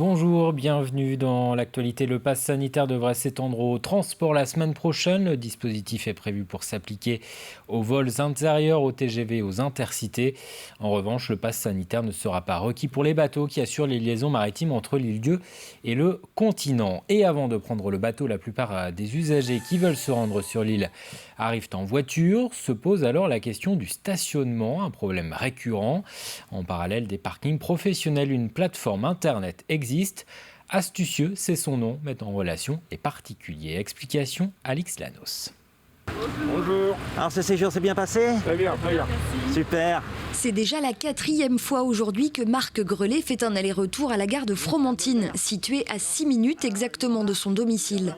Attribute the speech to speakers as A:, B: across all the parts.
A: Bonjour, bienvenue dans l'actualité. Le pass sanitaire devrait s'étendre au transport la semaine prochaine. Le dispositif est prévu pour s'appliquer aux vols intérieurs, aux TGV et aux intercités. En revanche, le pass sanitaire ne sera pas requis pour les bateaux qui assurent les liaisons maritimes entre l'île-Dieu et le continent. Et avant de prendre le bateau, la plupart des usagers qui veulent se rendre sur l'île arrivent en voiture. Se pose alors la question du stationnement, un problème récurrent. En parallèle des parkings professionnels, une plateforme internet existe. Astucieux, c'est son nom, met en relation les particuliers. Explication, Alix Lanos.
B: Bonjour.
C: Alors ce séjour s'est bien passé ?
B: Très bien, très bien.
C: Super.
D: C'est déjà la 4e fois aujourd'hui que Marc Grelet fait un aller-retour à la gare de Fromentine, située à 6 minutes exactement de son domicile.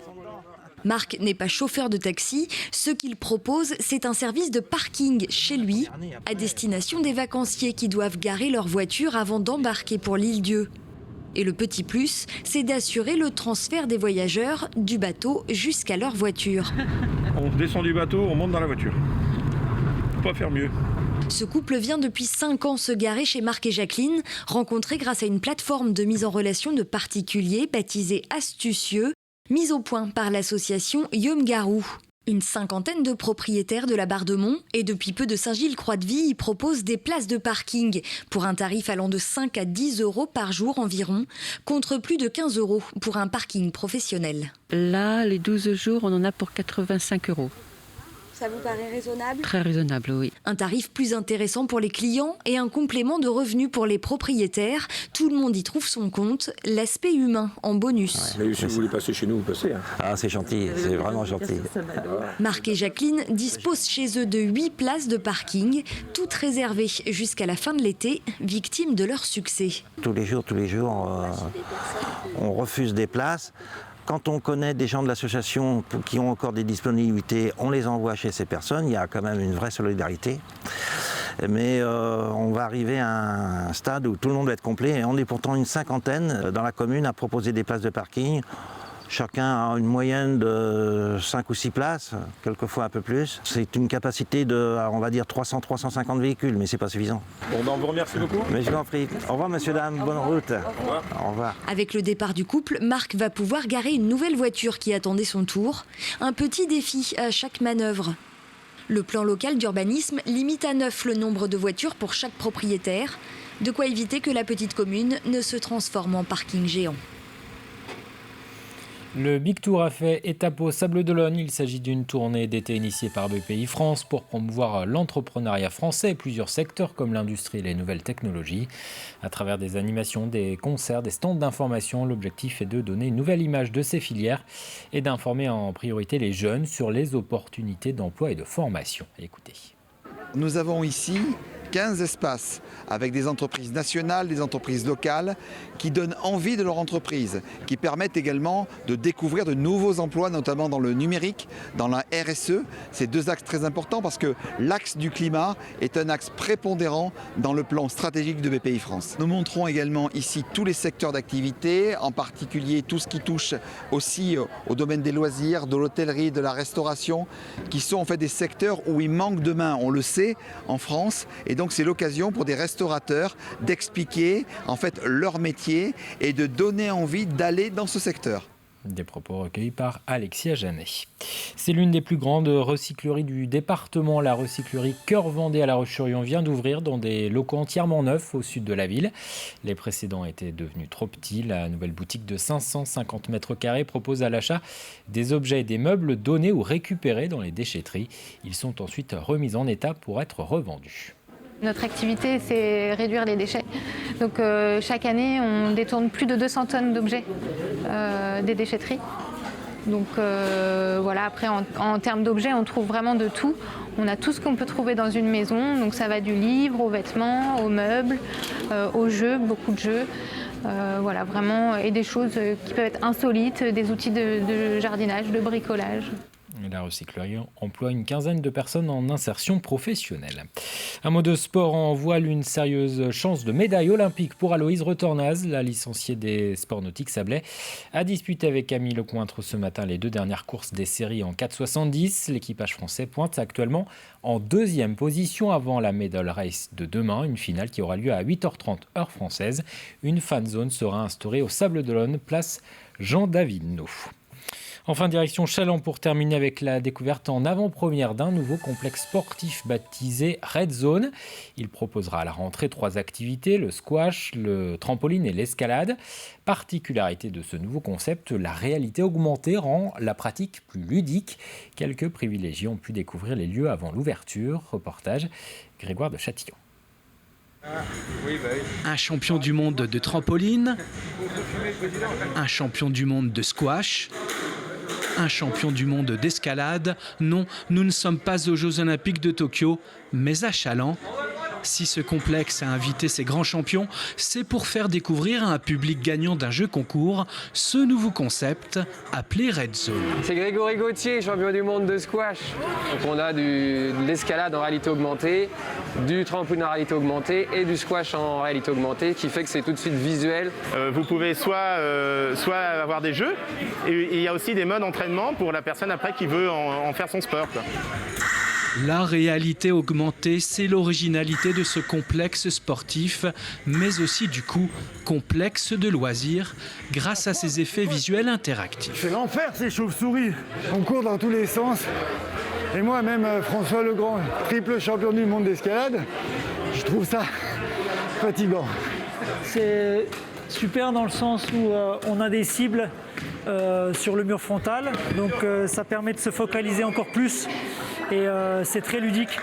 D: Marc n'est pas chauffeur de taxi. Ce qu'il propose, c'est un service de parking chez lui, à destination des vacanciers qui doivent garer leur voiture avant d'embarquer pour l'île-Dieu. Et le petit plus, c'est d'assurer le transfert des voyageurs du bateau jusqu'à leur voiture.
B: On descend du bateau, on monte dans la voiture. Faut pas faire mieux.
D: Ce couple vient depuis 5 ans se garer chez Marc et Jacqueline, rencontrés grâce à une plateforme de mise en relation de particuliers baptisée Astucieux, mise au point par l'association Yom Garou. Une 50aine de propriétaires de la Barre de Mont et depuis peu de Saint-Gilles-Croix-de-Vie y proposent des places de parking pour un tarif allant de 5 à 10 euros par jour environ, contre plus de 15 euros pour un parking professionnel.
E: Là, les 12 jours, on en a pour 85 euros.
D: Ça vous paraît raisonnable ?
E: Très raisonnable, oui.
D: Un tarif plus intéressant pour les clients et un complément de revenus pour les propriétaires. Tout le monde y trouve son compte, l'aspect humain en bonus.
B: Mais si vous voulez passer chez nous, vous passez.
C: Ah c'est gentil, c'est vraiment gentil.
D: Marc et Jacqueline disposent chez eux de 8 places de parking, toutes réservées jusqu'à la fin de l'été, victimes de leur succès.
C: Tous les jours, on refuse des places. Quand on connaît des gens de l'association qui ont encore des disponibilités, on les envoie chez ces personnes. Il y a quand même une vraie solidarité. Mais on va arriver à un stade où tout le monde va être complet. Et on est pourtant une 50aine dans la commune à proposer des places de parking. Chacun a une moyenne de 5 ou 6 places, quelquefois un peu plus. C'est une capacité de, on va dire, 300-350 véhicules, mais c'est pas suffisant.
B: Bon, on vous remercie beaucoup.
C: Mais je vous en prie. Au revoir, messieurs, dames. Bonne route.
B: Au revoir.
C: Au revoir.
D: Avec le départ du couple, Marc va pouvoir garer une nouvelle voiture qui attendait son tour. Un petit défi à chaque manœuvre. Le plan local d'urbanisme limite à 9 le nombre de voitures pour chaque propriétaire. De quoi éviter que la petite commune ne se transforme en parking géant.
A: Le Big Tour a fait étape au Sables d'Olonne. Il s'agit d'une tournée d'été initiée par BPI France pour promouvoir l'entrepreneuriat français et plusieurs secteurs comme l'industrie et les nouvelles technologies. À travers des animations, des concerts, des stands d'information, l'objectif est de donner une nouvelle image de ces filières et d'informer en priorité les jeunes sur les opportunités d'emploi et de formation. Écoutez.
F: Nous avons ici 15 espaces avec des entreprises nationales, des entreprises locales qui donnent envie de leur entreprise, qui permettent également de découvrir de nouveaux emplois, notamment dans le numérique, dans la RSE. C'est 2 axes très importants parce que l'axe du climat est un axe prépondérant dans le plan stratégique de BPI France. Nous montrons également ici tous les secteurs d'activité, en particulier tout ce qui touche aussi au domaine des loisirs, de l'hôtellerie, de la restauration, qui sont en fait des secteurs où il manque de main, on le sait, en France. Et donc c'est l'occasion pour des restaurateurs d'expliquer en fait leur métier et de donner envie d'aller dans ce secteur.
A: Des propos recueillis par Alexia Janet. C'est l'une des plus grandes recycleries du département. La recyclerie Cœur Vendée à La Roche-sur-Yon vient d'ouvrir dans des locaux entièrement neufs au sud de la ville. Les précédents étaient devenus trop petits. La nouvelle boutique de 550 mètres carrés propose à l'achat des objets et des meubles donnés ou récupérés dans les déchetteries. Ils sont ensuite remis en état pour être revendus.
G: Notre activité, c'est réduire les déchets. Donc chaque année, on détourne plus de 200 tonnes d'objets des déchetteries. Donc voilà, après en termes d'objets, on trouve vraiment de tout. On a tout ce qu'on peut trouver dans une maison. Donc ça va du livre aux vêtements, aux meubles, aux jeux, beaucoup de jeux. Voilà, vraiment, et des choses qui peuvent être insolites, des outils de jardinage, de bricolage.
A: La recyclerie emploie une quinzaine de personnes en insertion professionnelle. Un mot de sport en voile, une sérieuse chance de médaille olympique pour Aloïse Retornaz. La licenciée des sports nautiques Sablé a disputé avec Camille Lecointre ce matin les 2 dernières courses des séries en 4,70. L'équipage français pointe actuellement en 2e position avant la medal race de demain, une finale qui aura lieu à 8h30 heure française. Une fan zone sera instaurée au Sable d'Olonne, place Jean David-No. Enfin, direction Challans pour terminer avec la découverte en avant-première d'un nouveau complexe sportif baptisé Red Zone. Il proposera à la rentrée 3 activités, le squash, le trampoline et l'escalade. Particularité de ce nouveau concept, la réalité augmentée rend la pratique plus ludique. Quelques privilégiés ont pu découvrir les lieux avant l'ouverture. Reportage Grégoire de Châtillon.
H: Un champion du monde de trampoline, un champion du monde de squash, un champion du monde d'escalade. Non, nous ne sommes pas aux Jeux Olympiques de Tokyo, mais à Challans. Si ce complexe a invité ces grands champions, c'est pour faire découvrir à un public gagnant d'un jeu concours ce nouveau concept appelé Red Zone.
I: C'est Grégory Gauthier, champion du monde de squash. Donc on a de l'escalade en réalité augmentée, du trampoline en réalité augmentée et du squash en réalité augmentée, qui fait que c'est tout de suite visuel.
J: Vous pouvez soit avoir des jeux, et il y a aussi des modes d'entraînement pour la personne après qui veut en faire son sport, quoi.
H: La réalité augmentée, c'est l'originalité de ce complexe sportif, mais aussi du coup complexe de loisirs, grâce à ses effets visuels interactifs.
K: C'est l'enfer ces chauves-souris, on court dans tous les sens. Et moi-même, François Legrand, triple champion du monde d'escalade, je trouve ça fatigant.
L: C'est super dans le sens où on a des cibles sur le mur frontal, donc ça permet de se focaliser encore plus. Et c'est très ludique.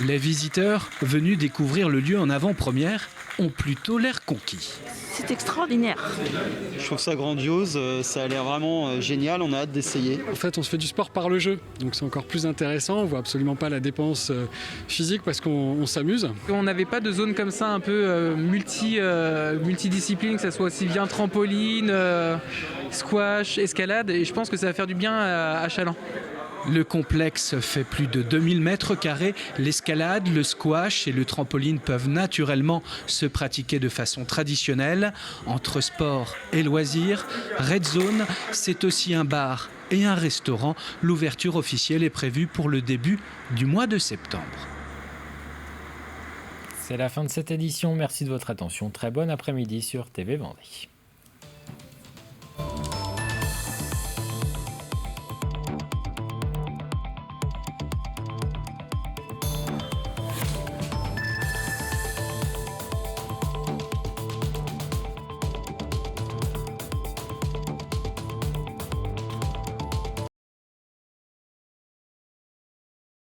H: Les visiteurs, venus découvrir le lieu en avant-première, ont plutôt l'air conquis.
M: C'est extraordinaire.
N: Je trouve ça grandiose, ça a l'air vraiment génial, on a hâte d'essayer.
O: En fait, on se fait du sport par le jeu, donc c'est encore plus intéressant. On voit absolument pas la dépense physique parce qu'on s'amuse.
P: On n'avait pas de zone comme ça un peu multidiscipline, que ça soit aussi bien trampoline, squash, escalade, et je pense que ça va faire du bien à Challans.
H: Le complexe fait plus de 2000 mètres carrés. L'escalade, le squash et le trampoline peuvent naturellement se pratiquer de façon traditionnelle. Entre sport et loisirs, Red Zone, c'est aussi un bar et un restaurant. L'ouverture officielle est prévue pour le début du mois de septembre.
A: C'est la fin de cette édition. Merci de votre attention. Très bon après-midi sur TV Vendée.